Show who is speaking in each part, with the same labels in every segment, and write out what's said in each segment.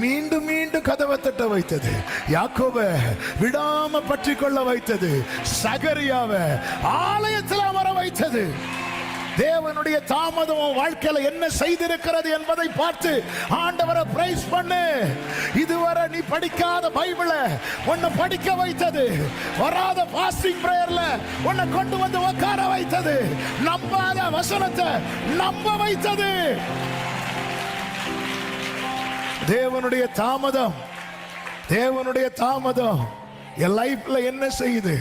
Speaker 1: மீண்டும் மீண்டும் கதவை தட்ட வைத்தது. யாக்கோபை விடாம பற்றி கொள்ள வைத்தது. சகரியாவை ஆலயத்தில் அமர வைத்தது. தேவனுடைய தாமதம் வாழ்க்கையில என்ன செய்திருக்கிறது என்பதை பார்த்து ஆண்டவரை பிரைஸ் பண்ணு. இதுவரை நீ படிக்காத பைபிளை உன்னை படிக்க வைத்தது. வராத பாஸ்டிங் பிரேயர்ல உன்னை கொண்டு வந்து உட்கார வைத்தது. நம்பாத வசனத்தை நம்ப வைத்தது. தேவனுடைய தாமதம், தேவனுடைய தாமதம் என் லைஃப்ல என்ன செய்யுது?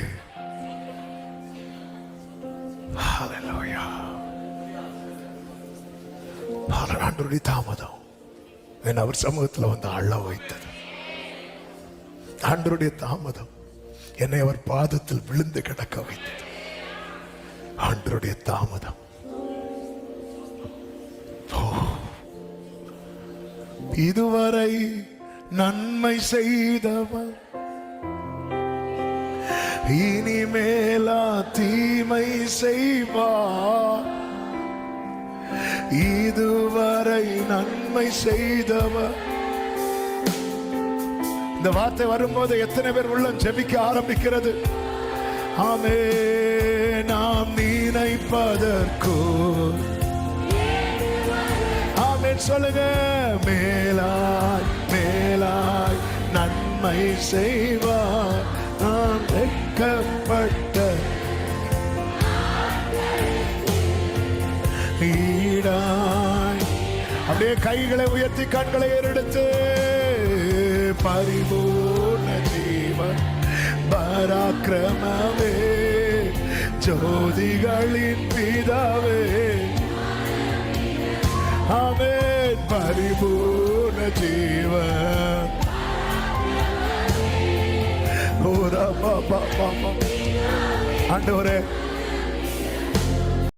Speaker 1: ஹல்லேலூயா. ஆண்டவருடைய தாமதம் என்னை அவர் சமூகத்தில் வந்து அழ வைத்தது. ஆண்டவருடைய தாமதம் என்னை அவர் பாதத்தில் விழுந்து கிடக்க வைத்தது. ஆண்டவருடைய தாமதம். இதுவரை நன்மை செய்தவர் இனிமேலா தீமை செய்வார். இதுவரை நன்மை செய்தவர். இந்த வார்த்தை வரும்போது எத்தனை பேர் உள்ளம் ஜெபிக்க ஆரம்பிக்கிறது? ஆமே. நாம் நினைப்பதற்கோ ஆமென் சொல்லுங்க. மேலாய் மேலாய் நன்மை செய்வார். நாம் வெட்கப்பட்ட ஈடாய். அப்படியே கைகளை உயர்த்தி கண்களை ஏறெடுத்து பரிபூர்ண ஜீவன் பராக்கிரமமே ஜோதிகளின் பிதாவே ஆமென். பரிபூர்ண ஜீவன் ஆண்டவரே